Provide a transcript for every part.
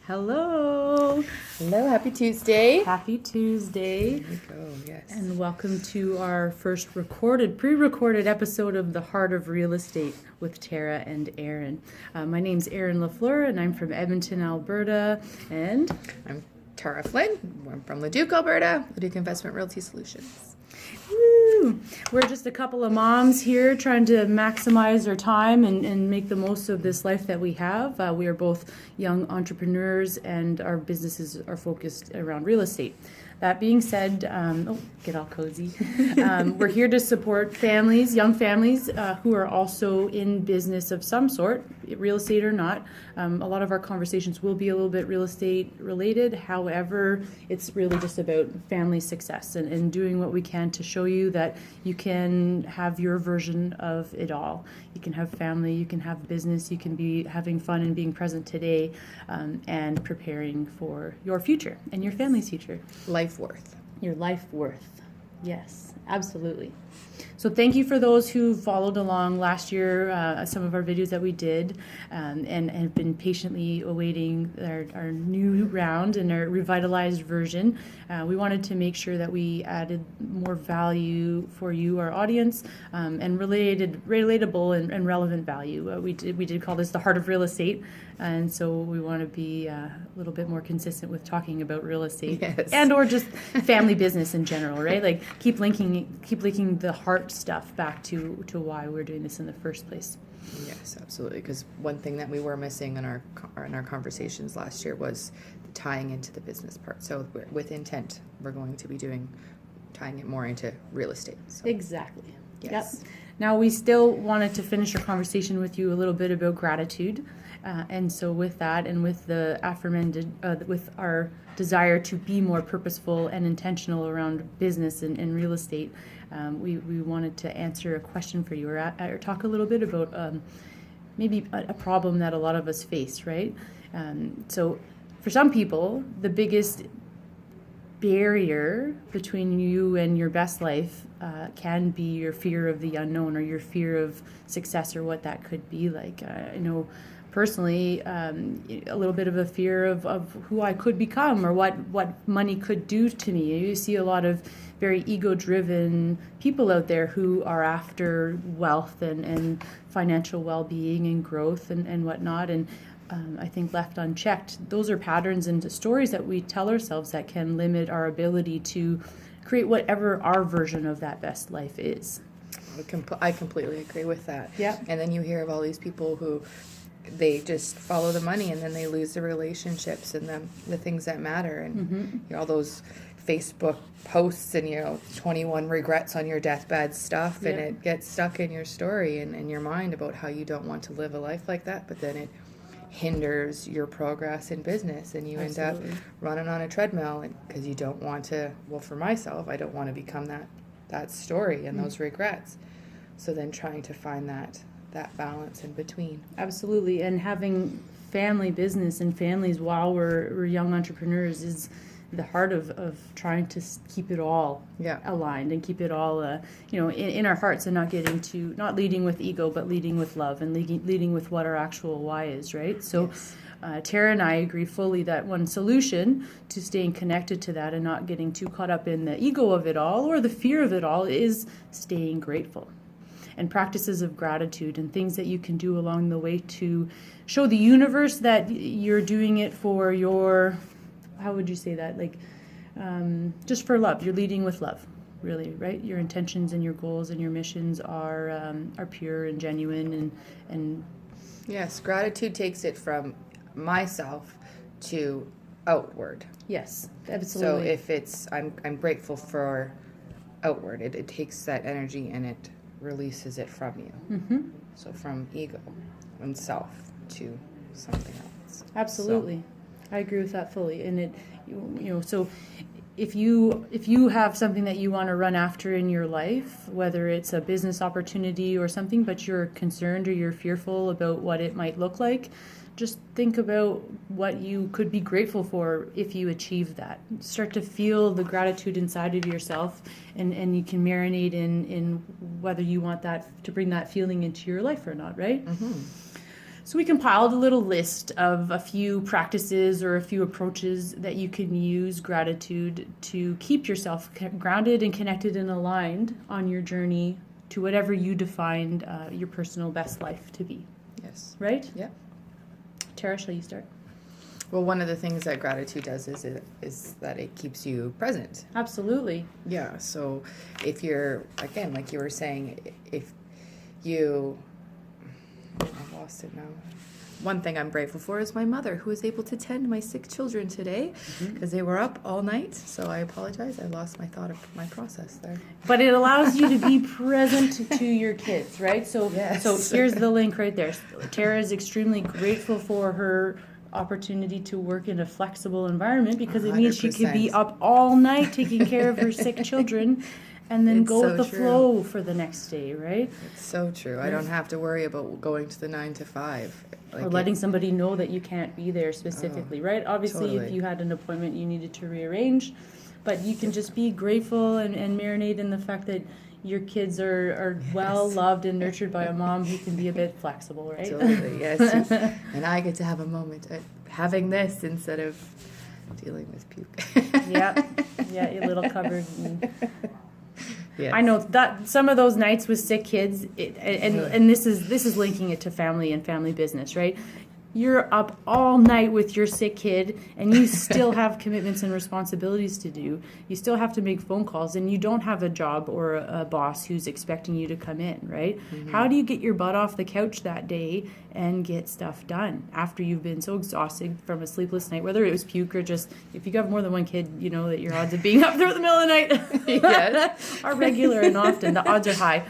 Hello. Hello, happy Tuesday. Happy Tuesday. There we go, yes. And welcome to our first pre-recorded episode of The Heart of Real Estate with Tara and Aaron. My name's Aaron LaFleur, and I'm from Edmonton, Alberta. And I'm Tara Flynn. I'm from Leduc, Alberta, Leduc Investment Realty Solutions. woo, we're just a couple of moms here trying to maximize our time and make the most of this life that we have. We are both young entrepreneurs, and our businesses are focused around real estate. That being said, get all cozy. We're here to support families, young families who are also in business of some sort, real estate or not. A lot of our conversations will be a little bit real estate related. However, it's really just about family success and doing what we can to show you that you can have your version of it all. You can have family, you can have business, you can be having fun and being present today and preparing for your future and your family's future. Life worth. Your life worth. Yes, absolutely. So thank you for those who followed along last year, some of our videos that we did, and have been patiently awaiting our new round and our revitalized version. We wanted to make sure that we added more value for you, our audience, and relatable and relevant value. We did call this the heart of real estate, and so we want to be a little bit more consistent with talking about real estate, yes, and or just family business in general, right? Like keep linking the heart stuff back to why we're doing this in the first place. Yes, absolutely. Because one thing that we were missing in our conversations last year was tying into the business part. So with intent, we're going to be tying it more into real estate. So. Exactly. Yes. Yep. Now we still wanted to finish our conversation with you a little bit about gratitude. And so with that and with the with our desire to be more purposeful and intentional around business and real estate, we wanted to answer a question for you or talk a little bit about maybe a problem that a lot of us face, right? So for some people, the biggest barrier between you and your best life can be your fear of the unknown or your fear of success or what that could be like. I know personally, a little bit of a fear of who I could become or what money could do to me. You see a lot of very ego-driven people out there who are after wealth and financial well-being and growth and whatnot. And I think left unchecked, those are patterns and stories that we tell ourselves that can limit our ability to create whatever our version of that best life is. I completely agree with that. Yeah. And then you hear of all these people who they just follow the money and then they lose the relationships and the things that matter. And all those Facebook posts and 21 regrets on your deathbed stuff, and it gets stuck in your story and in your mind about how you don't want to live a life like that, but then it hinders your progress in business and you Absolutely. end up running on a treadmill because you don't want to, well, for myself, I don't want to become that story and those regrets. So then trying to find that balance in between. Absolutely. And having family business and families while we're young entrepreneurs is the heart of trying to keep it all aligned and keep it all in our hearts and not leading with ego, but leading with love and leading with what our actual why is, right? So yes. Tara and I agree fully that one solution to staying connected to that and not getting too caught up in the ego of it all or the fear of it all is staying grateful. And practices of gratitude and things that you can do along the way to show the universe that you're doing it for your, how would you say that? Like, just for love. You're leading with love, really, right? Your intentions and your goals and your missions are pure and genuine and. Yes, gratitude takes it from myself to outward. Yes, absolutely. So if it's, I'm grateful for outward, it takes that energy and it releases it from you. Mm-hmm. So from ego and self to something else. Absolutely. So. I agree with that fully. And it, so if you have something that you want to run after in your life, whether it's a business opportunity or something, but you're concerned or you're fearful about what it might look like, just think about what you could be grateful for if you achieve that. Start to feel the gratitude inside of yourself, and you can marinate in whether you want that to bring that feeling into your life or not, right? Mm-hmm. So we compiled a little list of a few practices or a few approaches that you can use gratitude to keep yourself grounded and connected and aligned on your journey to whatever you defined your personal best life to be. Yes. Right? Yeah. Tara, shall you start? Well, one of the things that gratitude does is that it keeps you present. Absolutely. Yeah. So if you're, again, like you were saying, if you, I've lost it now. One thing I'm grateful for is my mother, who was able to tend my sick children today because they were up all night. So I apologize. I lost my thought of my process there. But it allows you to be present to your kids, right? So, Yes. So here's the link right there. Tara is extremely grateful for her opportunity to work in a flexible environment because it means she could be 100%. up all night taking care of her sick children and then It's go so with the true. flow for the next day, right? It's so true. I don't have to worry about going to the 9 to 5. Or letting somebody know that you can't be there specifically, right? Obviously, totally. if you had an appointment you needed to rearrange, but you can just be grateful and marinate in the fact that your kids are well loved and nurtured by a mom who can be a bit flexible, right? Totally, yes. And I get to have a moment at having this instead of dealing with puke. Yeah, a little covered. And Yes. I know that some of those nights with sick kids, and this is linking it to family and family business, right? You're up all night with your sick kid and you still have commitments and responsibilities to do. You still have to make phone calls and you don't have a job or a boss who's expecting you to come in, right? Mm-hmm. How do you get your butt off the couch that day and get stuff done after you've been so exhausted from a sleepless night, whether it was puke or just, if you have more than one kid, you know that your odds of being up there in the middle of the night are regular and often. The odds are high.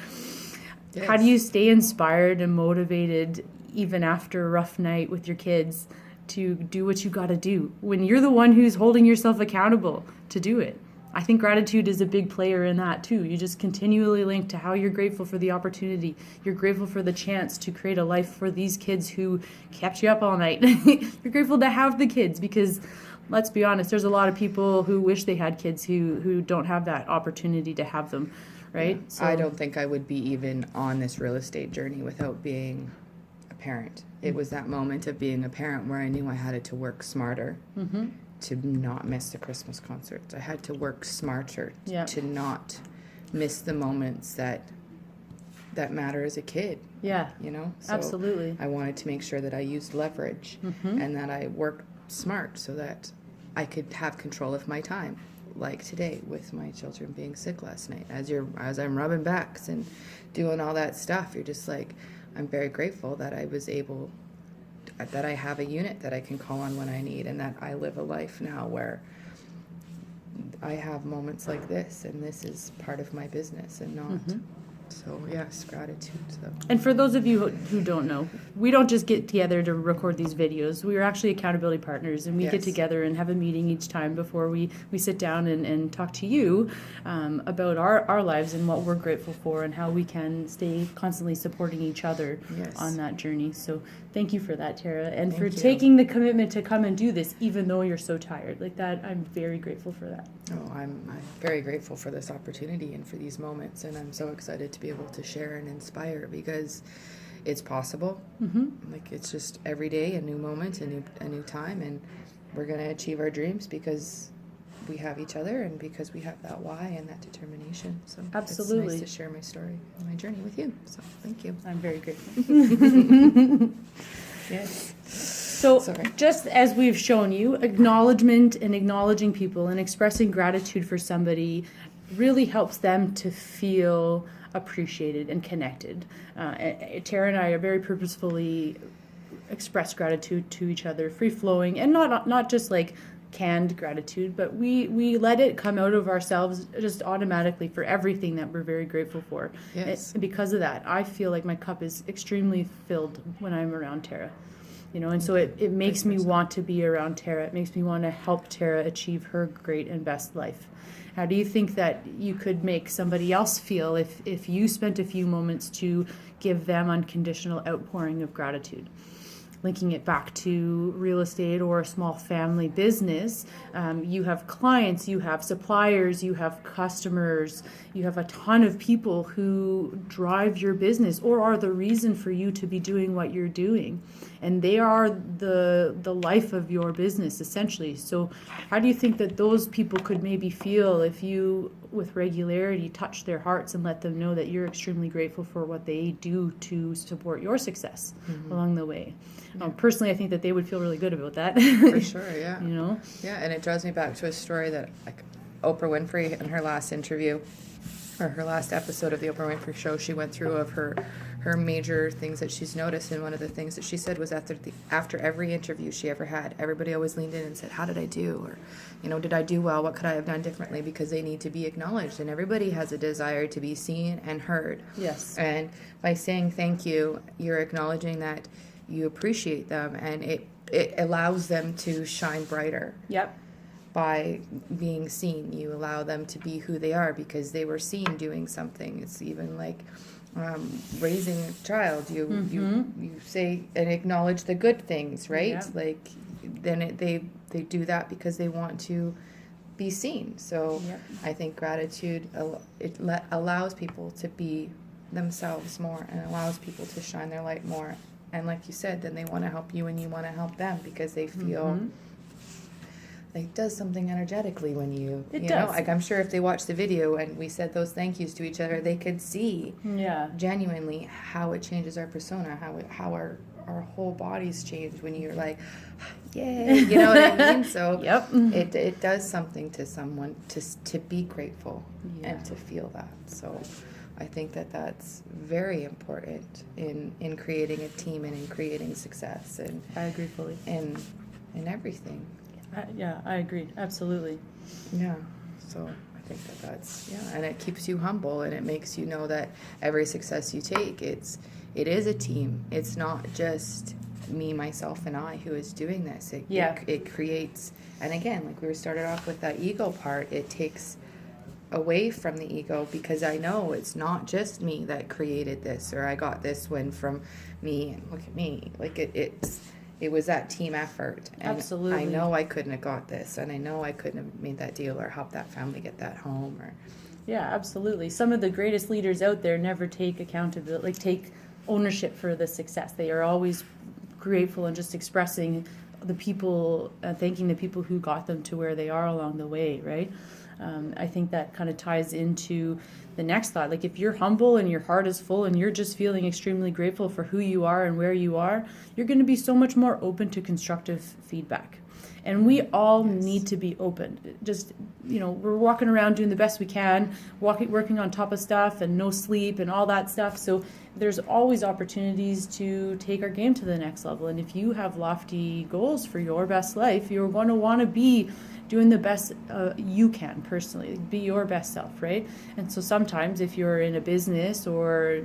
Yes. How do you stay inspired and motivated even after a rough night with your kids to do what you got to do when you're the one who's holding yourself accountable to do it? I think gratitude is a big player in that too. You just continually link to how you're grateful for the opportunity. You're grateful for the chance to create a life for these kids who kept you up all night. You're grateful to have the kids because, let's be honest, there's a lot of people who wish they had kids who don't have that opportunity to have them, right? Yeah. So, I don't think I would be even on this real estate journey without being parent. It was that moment of being a parent where I knew I had to work smarter to not miss the Christmas concerts. I had to work smarter to not miss the moments that matter as a kid. Yeah, you know? So absolutely. I wanted to make sure that I used leverage and that I worked smart so that I could have control of my time. Like today with my children being sick last night. As I'm rubbing backs and doing all that stuff, you're just like, I'm very grateful that that I have a unit that I can call on when I need, and that I live a life now where I have moments like this, and this is part of my business and not. So yes, gratitude. So. And for those of you who don't know, we don't just get together to record these videos. We are actually accountability partners, and we get together and have a meeting each time before we sit down and talk to you about our lives and what we're grateful for and how we can stay constantly supporting each other on that journey. So thank you for that, Tara, and for taking the commitment to come and do this, even though you're so tired. Like that, I'm very grateful for that. Oh, I'm very grateful for this opportunity and for these moments, and I'm so excited to be able to share and inspire because it's possible. Like it's just every day a new moment, a new time, and we're going to achieve our dreams because we have each other and because we have that why and that determination. So absolutely, it's nice to share my story and my journey with you. So thank you. I'm very grateful. Yes. So just as we've shown you, acknowledgement and acknowledging people and expressing gratitude for somebody really helps them to feel appreciated and connected. Tara and I are very purposefully express gratitude to each other, free-flowing, and not just like canned gratitude, but we let it come out of ourselves just automatically for everything that we're very grateful for. Yes. And because of that, I feel like my cup is extremely filled when I'm around Tara. You know, and so it makes me want to be around Tara. It makes me want to help Tara achieve her great and best life. How do you think that you could make somebody else feel if you spent a few moments to give them unconditional outpouring of gratitude? linking it back to real estate or a small family business, you have clients, you have suppliers, you have customers, you have a ton of people who drive your business or are the reason for you to be doing what you're doing. And they are the life of your business, essentially. So how do you think that those people could maybe feel if you, with regularity, touch their hearts and let them know that you're extremely grateful for what they do to support your success along the way? Personally, I think that they would feel really good about that. For sure, yeah. You know? Yeah, and it draws me back to a story that Oprah Winfrey in her last interview, or her last episode of the Oprah Winfrey Show, she went through of her major things that she's noticed, and one of the things that she said was after every interview she ever had, everybody always leaned in and said, how did I do? Or, you know, did I do well? What could I have done differently? Because they need to be acknowledged, and everybody has a desire to be seen and heard. Yes. And by saying thank you, you're acknowledging that you appreciate them, and it allows them to shine brighter. Yep. By being seen, you allow them to be who they are because they were seen doing something. It's even like raising a child. You say and acknowledge the good things, right? Yeah. Like then they do that because they want to be seen. So Yep. I think gratitude allows people to be themselves more and allows people to shine their light more. And like you said, then they want to help you and you want to help them because they feel. It does something energetically when you It know, does. like I'm sure if they watched the video and we said those thank yous to each other, they could see genuinely how it changes our persona, how our whole bodies change when you're like, yay, you know what I mean? So Yep. it does something to someone to be grateful and to feel that. So I think that that's very important in creating a team and in creating success and I agree fully. in everything. Yeah, I agree. Absolutely. Yeah, so I think that's and it keeps you humble and it makes you know that every success you take, it is a team. It's not just me, myself, and I who is doing this. It creates, and again, like we started off with that ego part, it takes away from the ego because I know it's not just me that created this or I got this win from me and look at me. Like it was that team effort. And Absolutely. I know I couldn't have got this, and I know I couldn't have made that deal or helped that family get that home. Yeah, absolutely. Some of the greatest leaders out there never take accountability, take ownership for the success. They are always grateful and just expressing the people, thanking the people who got them to where they are along the way, right? I think that kind of ties into the next thought. Like if you're humble and your heart is full and you're just feeling extremely grateful for who you are and where you are, you're going to be so much more open to constructive feedback. And we all need to be open. Just, we're walking around doing the best we can, working on top of stuff and no sleep and all that stuff. So there's always opportunities to take our game to the next level. And if you have lofty goals for your best life, you're going to want to be doing the best you can personally, be your best self, right? And so sometimes if you're in a business or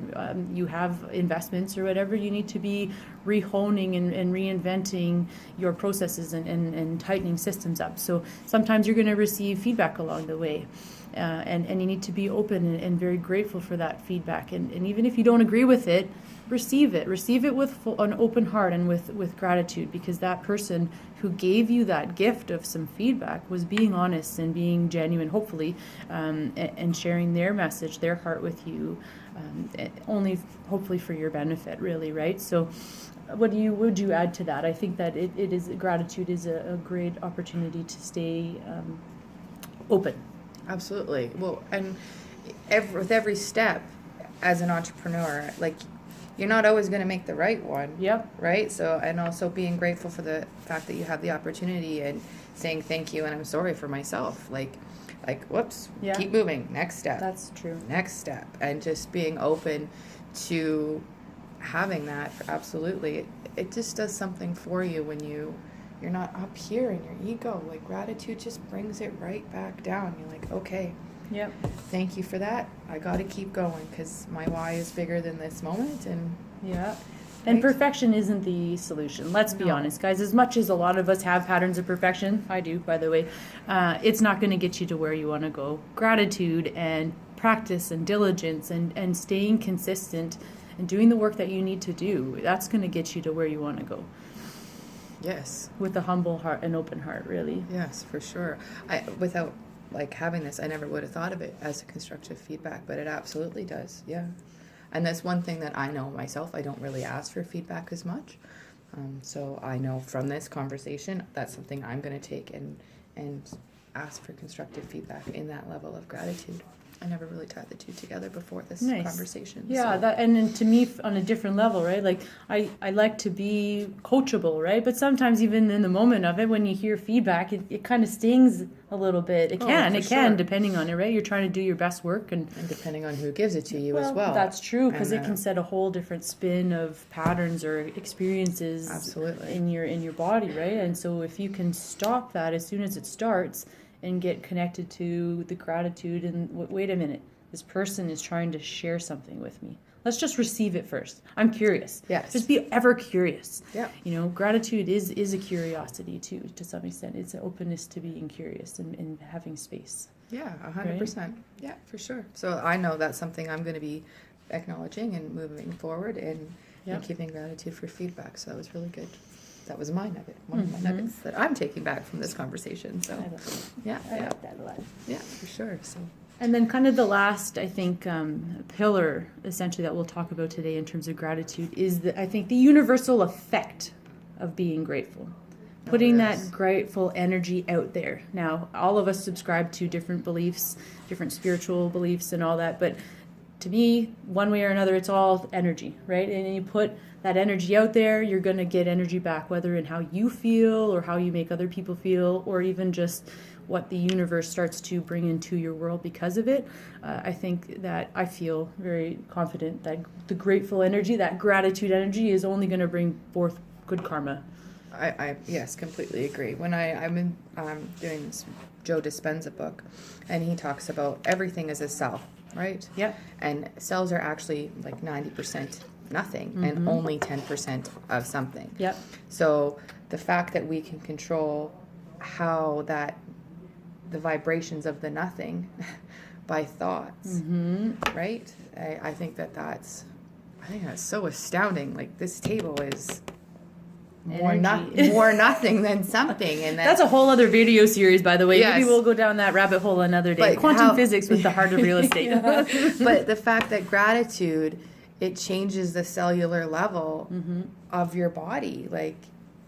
you have investments or whatever, you need to be rehoning and reinventing your processes and tightening systems up. So sometimes you're going to receive feedback along the way. And you need to be open and very grateful for that feedback. And even if you don't agree with it, receive it with an open heart and with gratitude, because that person who gave you that gift of some feedback was being honest and being genuine, hopefully, and sharing their message, their heart with you, only hopefully for your benefit, really, right? So what would you add to that? I think that gratitude is a great opportunity to stay open. Absolutely. Well, and with every step as an entrepreneur, like you're not always going to make the right one. Yep. Right? So, and also being grateful for the fact that you have the opportunity and saying thank you and I'm sorry for myself. Like whoops, keep moving. Next step. That's true. Next step. And just being open to having that. Absolutely. It just does something for you when you're not up here in your ego. Like gratitude just brings it right back down. You're like, okay. Yep. Thank you for that. I got to keep going because my why is bigger than this moment. And yeah. And perfection isn't the solution. Let's be honest, guys. As much as a lot of us have patterns of perfection, I do, by the way, it's not going to get you to where you want to go. Gratitude and practice and diligence and staying consistent and doing the work that you need to do, that's going to get you to where you want to go. Yes. With a humble heart and open heart, really. Yes, for sure. Without like having this, I never would have thought of it as a constructive feedback, but it absolutely does. Yeah. And that's one thing that I know myself. I don't really ask for feedback as much. So I know from this conversation, that's something I'm going to take and ask for constructive feedback in that level of gratitude. I never really tied the two together before this conversation. Yeah, so. and then to me, on a different level, right? Like, I like to be coachable, right? But sometimes even in the moment of it, when you hear feedback, it kind of stings a little bit. It can, depending on it, right? You're trying to do your best work. And depending on who gives it to you as well. That's true, because it can set a whole different spin of patterns or experiences absolutely. in your body, right? And so if you can stop that as soon as it starts, and get connected to the gratitude and wait a minute, this person is trying to share something with me. Let's just receive it first. I'm curious. Yes. Just be ever curious. Yeah. Gratitude is a curiosity too, to some extent. It's an openness to being curious and having space. Yeah, 100%. Right? Yeah, for sure. So I know that's something I'm going to be acknowledging and moving forward and keeping gratitude for feedback. So that was really good. That was my nugget, one of my nuggets that I'm taking back from this conversation. So, I love it. Yeah, I like that a lot. Yeah, for sure. So, and then kind of the last, I think, pillar essentially that we'll talk about today in terms of gratitude is I think the universal effect of being grateful. Putting that grateful energy out there. Now, all of us subscribe to different beliefs, different spiritual beliefs, and all that, but to me, one way or another, it's all energy, right? And you put that energy out there, you're going to get energy back, whether in how you feel or how you make other people feel, or even just what the universe starts to bring into your world because of it. I think that I feel very confident that the grateful energy, that gratitude energy, is only going to bring forth good karma. I yes, completely agree. When I'm doing this Joe Dispenza book, and he talks about everything as a cell, right? Yeah. And cells are actually like 90% nothing and only 10% of something. Yep. So the fact that we can control how the vibrations of the nothing by thoughts, right? I think that's so astounding. Like, this table is more nothing than something, and that's a whole other video series, by the way. Yes. Maybe we'll go down that rabbit hole another day. Quantum physics with the heart of real estate. But the fact that gratitude, it changes the cellular level of your body. Like,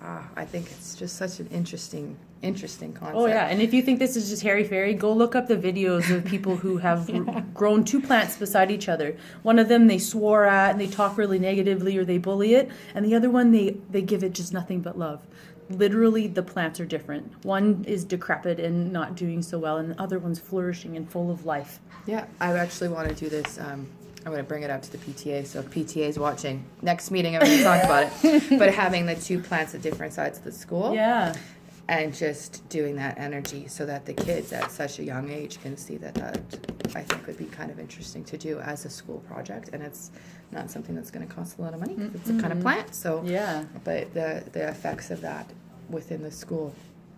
I think it's just such an interesting concept. Oh yeah, and if you think this is just hairy-fairy, go look up the videos of people who have grown two plants beside each other. One of them they swore at and they talk really negatively or they bully it, and the other one they give it just nothing but love. Literally, the plants are different. One is decrepit and not doing so well, and the other one's flourishing and full of life. Yeah, I actually want to do this. I'm going to bring it up to the PTA, so if PTA is watching, next meeting I'm going to talk about it. But having the two plants at different sides of the school. Yeah. And just doing that energy so that the kids at such a young age can see that I think would be kind of interesting to do as a school project. And it's not something that's going to cost a lot of money. It's a kind of plant. So yeah. But the effects of that within the school,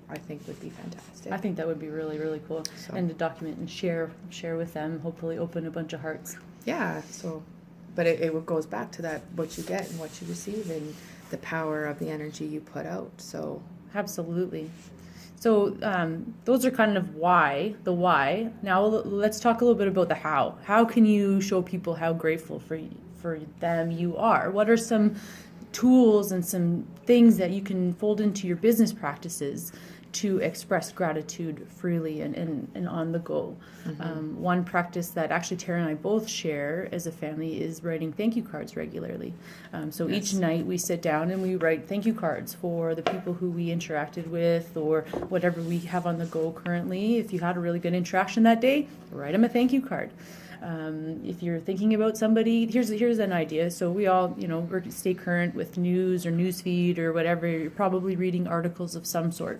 I think, would be fantastic. I think that would be really, really cool. So. And to document and share with them, hopefully open a bunch of hearts. Yeah. So, but it goes back to that, what you get and what you receive and the power of the energy you put out. So. Absolutely. So those are kind of the why. Now let's talk a little bit about the how. How can you show people how grateful for them you are? What are some tools and some things that you can fold into your business practices to express gratitude freely and on the go? One practice that actually Tara and I both share as a family is writing thank you cards regularly. So yes. Each night we sit down and we write thank you cards for the people who we interacted with or whatever we have on the go currently. If you had a really good interaction that day, write them a thank you card. If you're thinking about somebody, here's an idea. So we all, stay current with news or newsfeed or whatever. You're probably reading articles of some sort.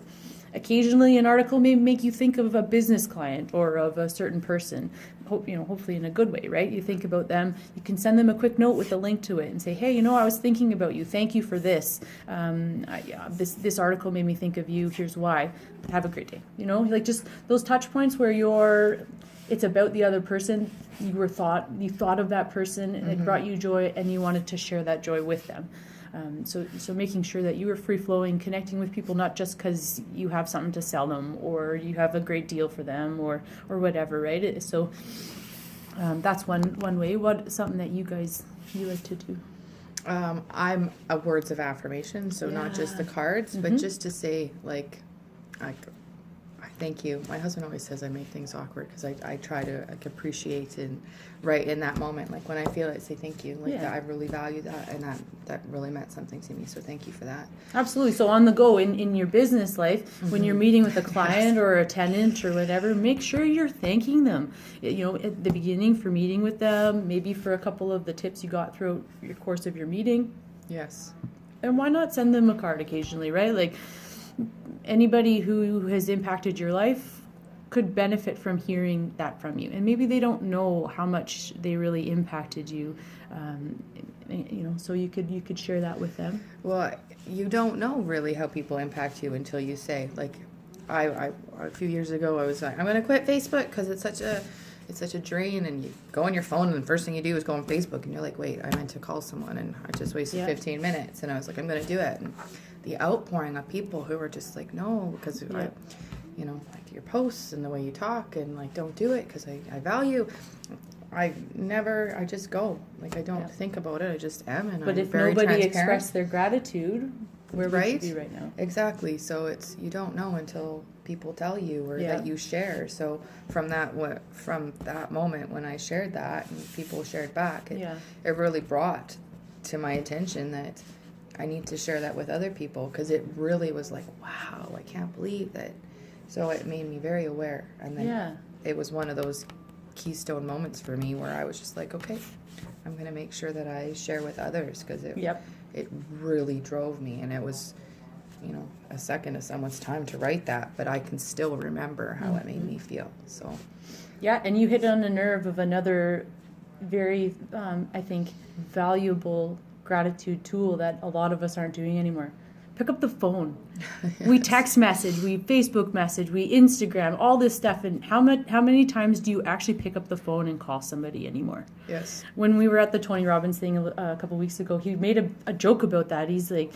Occasionally, an article may make you think of a business client or of a certain person. Hopefully in a good way, right? You think about them. You can send them a quick note with a link to it and say, "Hey, I was thinking about you. Thank you for this. This article made me think of you. Here's why. Have a great day." Like just those touch points where it's about the other person. You thought of that person, and it brought you joy, and you wanted to share that joy with them. So making sure that you are free flowing, connecting with people, not just because you have something to sell them or you have a great deal for them or whatever, right? So that's one way. What something that you like to do? I'm a words of affirmation, so not just the cards, but just to say, like, I thank you. My husband always says I make things awkward because I try to appreciate and right in that moment, like when I feel it, say thank you. Like that, I really value that, and that really meant something to me. So thank you for that. Absolutely. So on the go in your business life, when you're meeting with a client or a tenant or whatever, make sure you're thanking them. At the beginning for meeting with them, maybe for a couple of the tips you got throughout your course of your meeting. Yes. And why not send them a card occasionally, right? Like anybody who has impacted your life could benefit from hearing that from you, and maybe they don't know how much they really impacted you, so you could share that with them. Well, you don't know really how people impact you until you say, like, I a few years ago I was like, I'm going to quit Facebook because it's such a drain, and you go on your phone and the first thing you do is go on Facebook and you're like, wait, I meant to call someone and I just wasted 15 minutes, and I was like, I'm going to do it. And the outpouring of people who were just like, no, because I like your posts and the way you talk, and like, don't do it because I value. I just go. Like, I don't think about it. I just am, and but I'm if very nobody expressed their gratitude, where would you be right now? Exactly. So you don't know until people tell you or that you share. So from that moment when I shared that and people shared back, it really brought to my attention that I need to share that with other people, because it really was like, wow, I can't believe that. So it made me very aware, and then it was one of those keystone moments for me where I was just like, okay, I'm going to make sure that I share with others, because it really drove me, and it was a second of someone's time to write that, but I can still remember how it made me feel. So and you hit on a nerve of another very I think valuable gratitude tool that a lot of us aren't doing anymore. Pick up the phone. We text message, we Facebook message, we Instagram, all this stuff. And how many times do you actually pick up the phone and call somebody anymore? Yes. When we were at the Tony Robbins thing a couple weeks ago, he made a joke about that. He's like,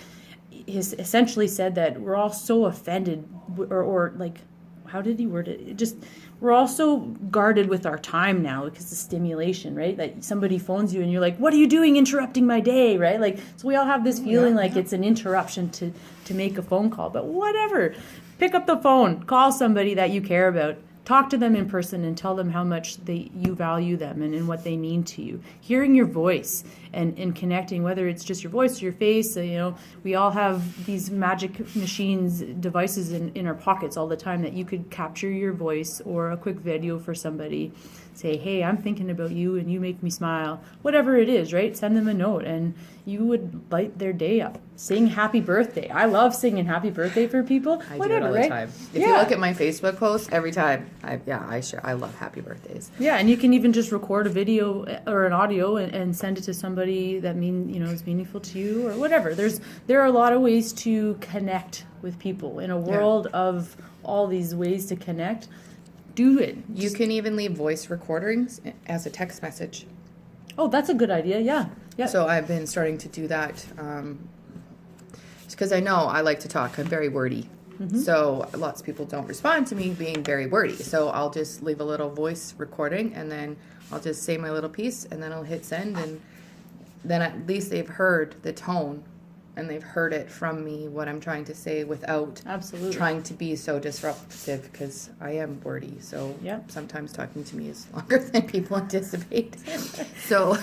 he essentially said that we're all so offended, or like, how did he word it? We're all so guarded with our time now because of stimulation, right? Like somebody phones you and you're like, what are you doing interrupting my day, right? Like, so we all have this feeling it's an interruption to make a phone call, but whatever. Pick up the phone, call somebody that you care about, talk to them in person and tell them how much you value them and what they mean to you. Hearing your voice and connecting, whether it's just your voice or your face, we all have these magic machines, devices in our pockets all the time that you could capture your voice or a quick video for somebody. Say, hey, I'm thinking about you and you make me smile. Whatever it is, right? Send them a note and you would light their day up. Sing happy birthday. I love singing happy birthday for people. I do it all the time. If you look at my Facebook posts, every time, I love happy birthdays. Yeah, and you can even just record a video or an audio and send it to somebody that is meaningful to you or whatever. There are a lot of ways to connect with people in a world of all these ways to connect. Do it. You can even leave voice recordings as a text message. Oh, that's a good idea. Yeah. So I've been starting to do that because I know I like to talk. I'm very wordy. Mm-hmm. So lots of people don't respond to me being very wordy. So I'll just leave a little voice recording and then I'll just say my little piece and then I'll hit send, and then at least they've heard the tone and they've heard it from me, what I'm trying to say, without trying to be so disruptive, because I am wordy. So sometimes talking to me is longer than people anticipate. So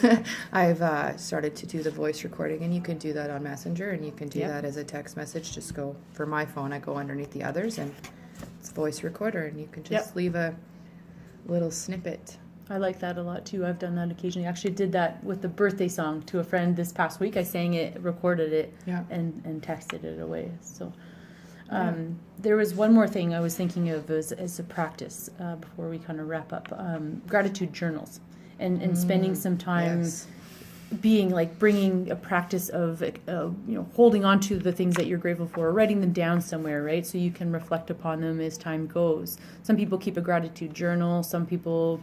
I've started to do the voice recording, and you can do that on Messenger, and you can do that as a text message. Just go, for my phone, I go underneath the others, and it's voice recorder, and you can just leave a little snippet. I like that a lot too. I've done that occasionally. I actually did that with the birthday song to a friend this past week. I sang it, recorded it, and texted it away. So there was one more thing I was thinking of as a practice before we kind of wrap up. Gratitude journals and spending some time bringing a practice of holding on to the things that you're grateful for, or writing them down somewhere, right? So you can reflect upon them as time goes. Some people keep a gratitude journal. Some people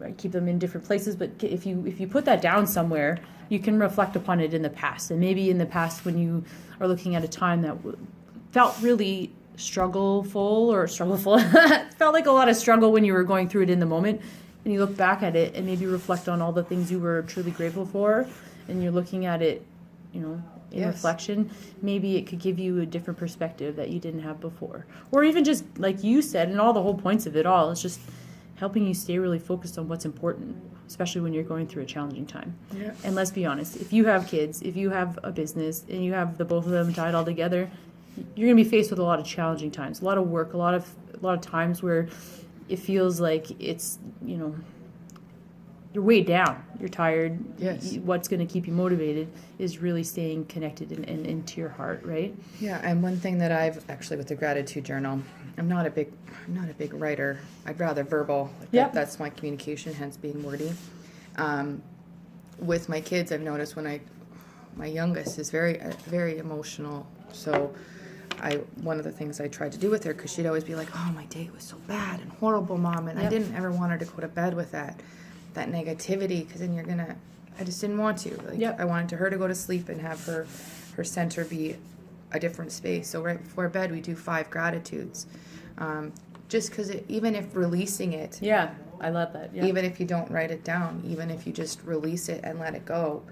I keep them in different places, but if you put that down somewhere, you can reflect upon it in the past. And maybe in the past when you are looking at a time that felt really struggleful, felt like a lot of struggle when you were going through it in the moment, and you look back at it and maybe reflect on all the things you were truly grateful for, and you're looking at it, in reflection, maybe it could give you a different perspective that you didn't have before. Or even just, like you said, and all the whole points of it all, is just helping you stay really focused on what's important, especially when you're going through a challenging time. Yeah. And let's be honest, if you have kids, if you have a business, and you have the both of them tied all together, you're going to be faced with a lot of challenging times, a lot of work, a lot of times where it feels like it's, you're weighed down, you're tired. Yes. What's going to keep you motivated is really staying connected and into your heart, right? Yeah, and one thing that I've actually with the gratitude journal, I'm not a big writer. I'd rather verbal. That's my communication, hence being wordy. With my kids, I've noticed my youngest is very, very emotional. So one of the things I tried to do with her, because she'd always be like, "Oh, my day was so bad and horrible, Mom," and I didn't ever want her to go to bed with that negativity, because then I just didn't want to. I wanted her to go to sleep and have her center be a different space. So right before bed, we do 5 gratitudes. Just because even if releasing it. Yeah, I love that. Yeah. Even if you don't write it down, even if you just release it and let it go.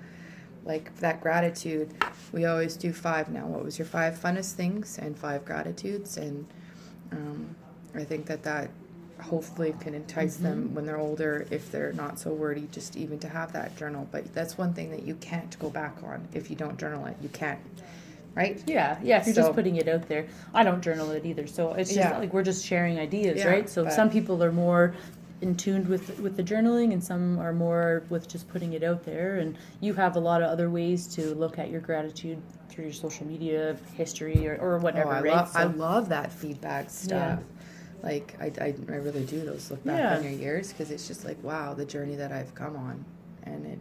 Like that gratitude, we always do 5 now. What was your 5 funnest things and 5 gratitudes? And I think that hopefully can entice them when they're older, if they're not so wordy, just even to have that journal. But that's one thing that you can't go back on if you don't journal it. You can't, right? Yeah, if you're just putting it out there. I don't journal it either, so it's just like we're just sharing ideas, right? So some people are more in tune with the journaling, and some are more with just putting it out there. And you have a lot of other ways to look at your gratitude through your social media history or whatever, right? I love that feedback stuff. Yeah. Like, I really do those look back on your years, because it's just like, wow, the journey that I've come on. And it,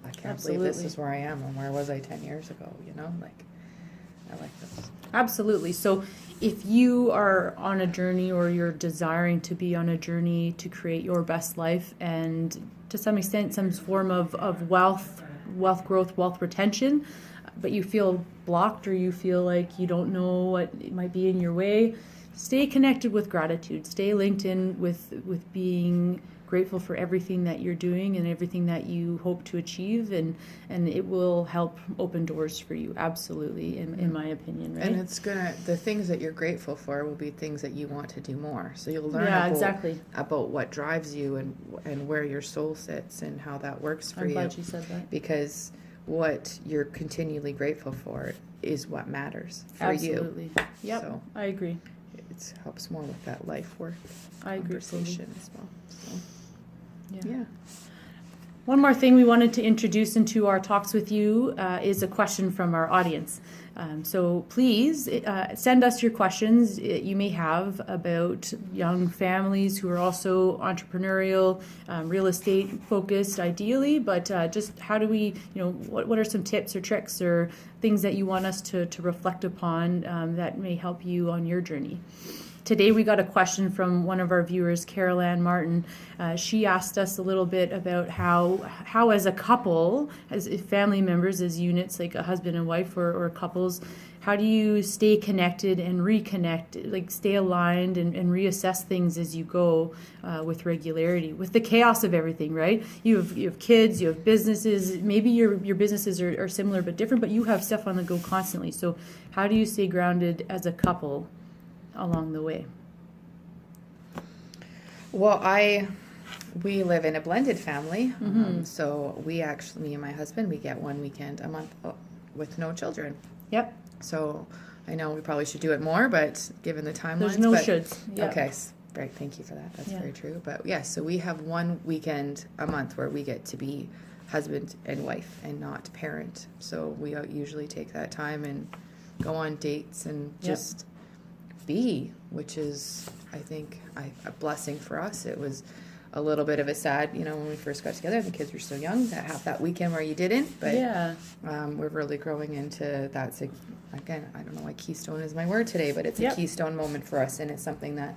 I can't believe this is where I am, and where was I 10 years ago, like, I like those. Absolutely. So if you are on a journey, or you're desiring to be on a journey to create your best life, and to some extent some form of wealth growth, wealth retention, but you feel blocked, or you feel like you don't know what might be in your way, stay connected with gratitude. Stay linked in with being grateful for everything that you're doing and everything that you hope to achieve, and it will help open doors for you, absolutely, in my opinion, right? And the things that you're grateful for will be things that you want to do more. So you'll learn about what drives you, and where your soul sits, and how that works for you. I'm glad you said that. Because what you're continually grateful for is what matters for you. Absolutely. Yep, so I agree. It helps more with that life work conversation as well. So, yeah. One more thing we wanted to introduce into our talks with you is a question from our audience. So please send us your questions you may have about young families who are also entrepreneurial, real estate focused ideally, but just how do we, what are some tips or tricks or things that you want us to reflect upon that may help you on your journey? Today we got a question from one of our viewers, Carol Ann Martin. She asked us a little bit about how as a couple, as family members, as units, like a husband and wife or couples, how do you stay connected and reconnect, like stay aligned and reassess things as you go with regularity, with the chaos of everything, right? You have kids, you have businesses, maybe your businesses are similar but different, but you have stuff on the go constantly. So how do you stay grounded as a couple along the way? Well, we live in a blended family, so me and my husband, we get one weekend a month with no children. Yep. So I know we probably should do it more, but given the timelines, there's no shoulds. Yep. Okay, great, thank you for that. That's very true. But so we have one weekend a month where we get to be husband and wife and not parent. So we usually take that time and go on dates and just be, which is, I think, a blessing for us. It was a little bit of a sad, when we first got together, the kids were so young, to have that weekend where you didn't, but we're really growing into that. Again, I don't know why keystone is my word today, but it's a keystone moment for us, and it's something that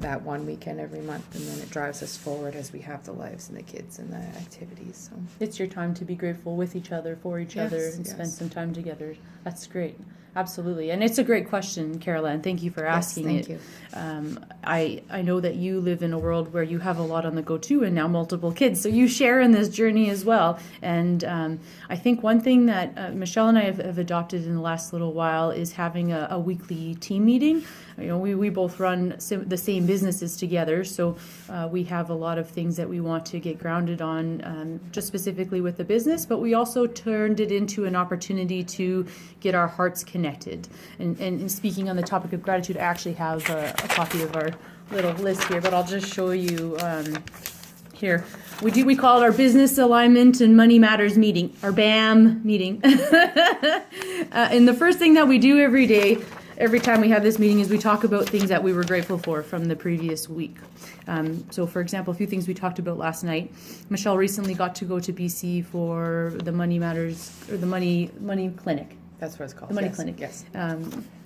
that one weekend every month, and then it drives us forward as we have the lives and the kids and the activities. So it's your time to be grateful with each other, for each other, and spend some time together. That's great. Absolutely. And it's a great question, Caroline. Thank you for asking thank it. you. I know that you live in a world where you have a lot on the go too, and now multiple kids. So you share in this journey as well. And I think one thing that Michelle and I have adopted in the last little while is having a weekly team meeting. You know, we both run the same businesses together, so we have a lot of things that we want to get grounded on, just specifically with the business, but we also turned it into an opportunity to get our hearts connected. And speaking on the topic of gratitude, I actually have a copy of our little list here, but I'll just show you here. We call it our Business Alignment and Money Matters meeting, our BAM meeting. And the first thing that we do every day, every time we have this meeting, is we talk about things that we were grateful for from the previous week. So, for example, a few things we talked about last night. Michelle recently got to go to BC for the Money Matters, or the Money Clinic. That's what it's called. The Money Clinic. Yes. A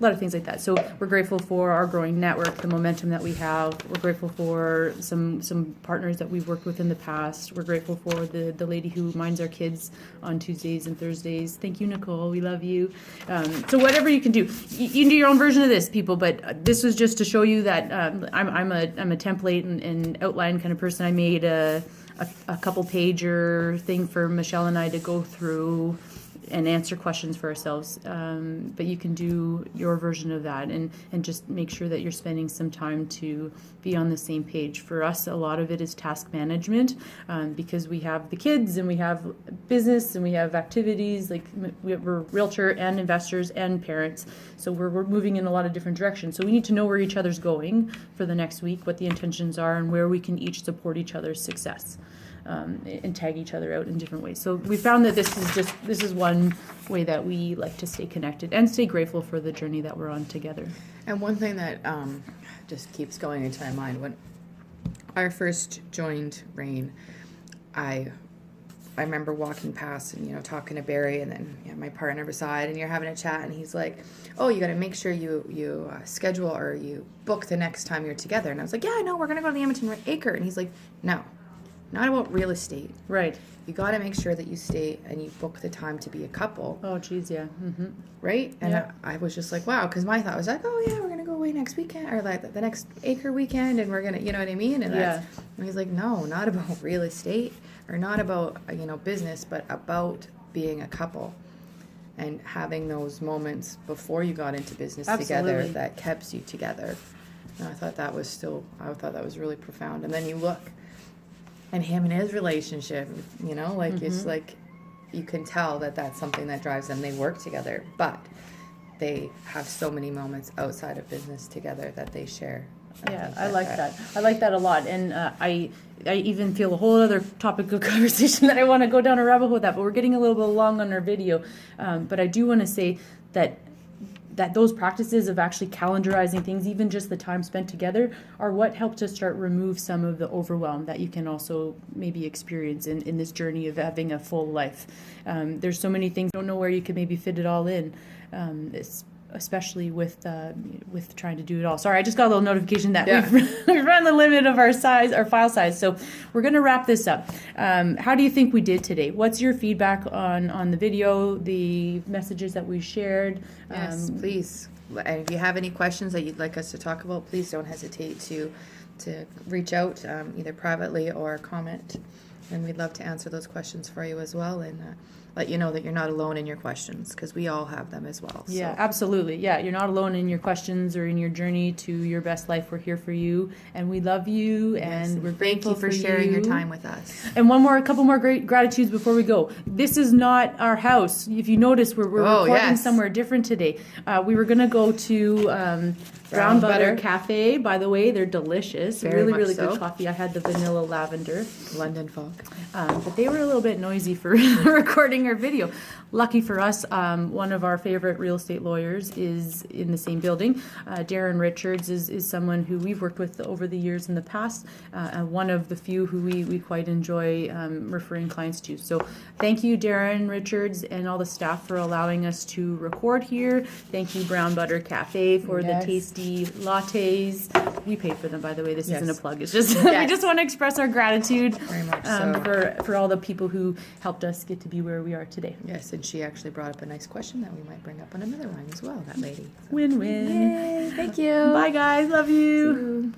lot of things like that. So we're grateful for our growing network, the momentum that we have. We're grateful for some partners that we've worked with in the past. We're grateful for the lady who minds our kids on Tuesdays and Thursdays. Thank you, Nicole. We love you. So whatever you can do. You can do your own version of this, people, but this was just to show you that I'm a template and outline kind of person. I made a couple pager thing for Michelle and I to go through and answer questions for ourselves, but you can do your version of that and just make sure that you're spending some time to be on the same page. For us, a lot of it is task management, because we have the kids and we have business and we have activities, like we're realtor and investors and parents, so we're moving in a lot of different directions. So we need to know where each other's going for the next week, what the intentions are, and where we can each support each other's success. And tag each other out in different ways. So we found that this is one way that we like to stay connected and stay grateful for the journey that we're on together. And one thing that just keeps going into my mind, when I first joined RAIN, I remember walking past and talking to Barry, and then my partner beside, and you're having a chat, and he's like, "Oh, you got to make sure you schedule or you book the next time you're together." And I was like, "Yeah, I know, we're gonna go to the Edmonton Acre." And he's like, "No. Not about real estate. Right. You got to make sure that you stay and you book the time to be a couple." Oh, geez, yeah. Mm-hmm. Right? And yeah. I was just like, wow, because my thought was like, oh, yeah, we're going to go away next weekend, or like the next Acre weekend, and we're going to, you know what I mean? And and he's like, no, not about real estate, or not about, business, but about being a couple and having those moments before you got into business together that kept you together. And I thought that was really profound. And then you look, and him and his relationship, it's like you can tell that that's something that drives them. They work together, but they have so many moments outside of business together that they share. Yeah, I like that. I like that a lot. And I even feel a whole other topic of conversation that I want to go down a rabbit hole with that, but we're getting a little bit long on our video. But I do want to say that those practices of actually calendarizing things, even just the time spent together, are what helped us start remove some of the overwhelm that you can also maybe experience in this journey of having a full life. There's so many things, don't know where you could maybe fit it all in, especially with trying to do it all. Sorry, I just got a little notification that we've run the limit of our file size. So we're going to wrap this up. How do you think we did today? What's your feedback on the video, the messages that we shared? Yes, please. And if you have any questions that you'd like us to talk about, please don't hesitate to reach out, either privately or comment. And we'd love to answer those questions for you as well, and let you know that you're not alone in your questions, because we all have them as well. Yeah, absolutely. Yeah, you're not alone in your questions or in your journey to your best life. We're here for you, and we love you, and we're grateful for sharing your time with us. And a couple more great gratitudes before we go. This is not our house. If you notice, we're recording somewhere different today. We were going to go to Brown Butter Cafe. By the way, they're delicious. Really good coffee. I had the vanilla lavender. London Fog. But they were a little bit noisy for recording our video. Lucky for us, one of our favorite real estate lawyers is in the same building. Darren Richards is someone who we've worked with over the years in the past, one of the few who we quite enjoy referring clients to. So thank you, Darren Richards, and all the staff for allowing us to record here. Thank you, Brown Butter Cafe, for the tasty tasty lattes. We pay for them, by the way. This Yes. isn't a plug. It's just Yes. we just want to express our gratitude Very much so. for all the people who helped us get to be where we are today. Yes, and she actually brought up a nice question that we might bring up on another line as well, that lady. Win-win. Yay, thank you. Bye, guys. Love you.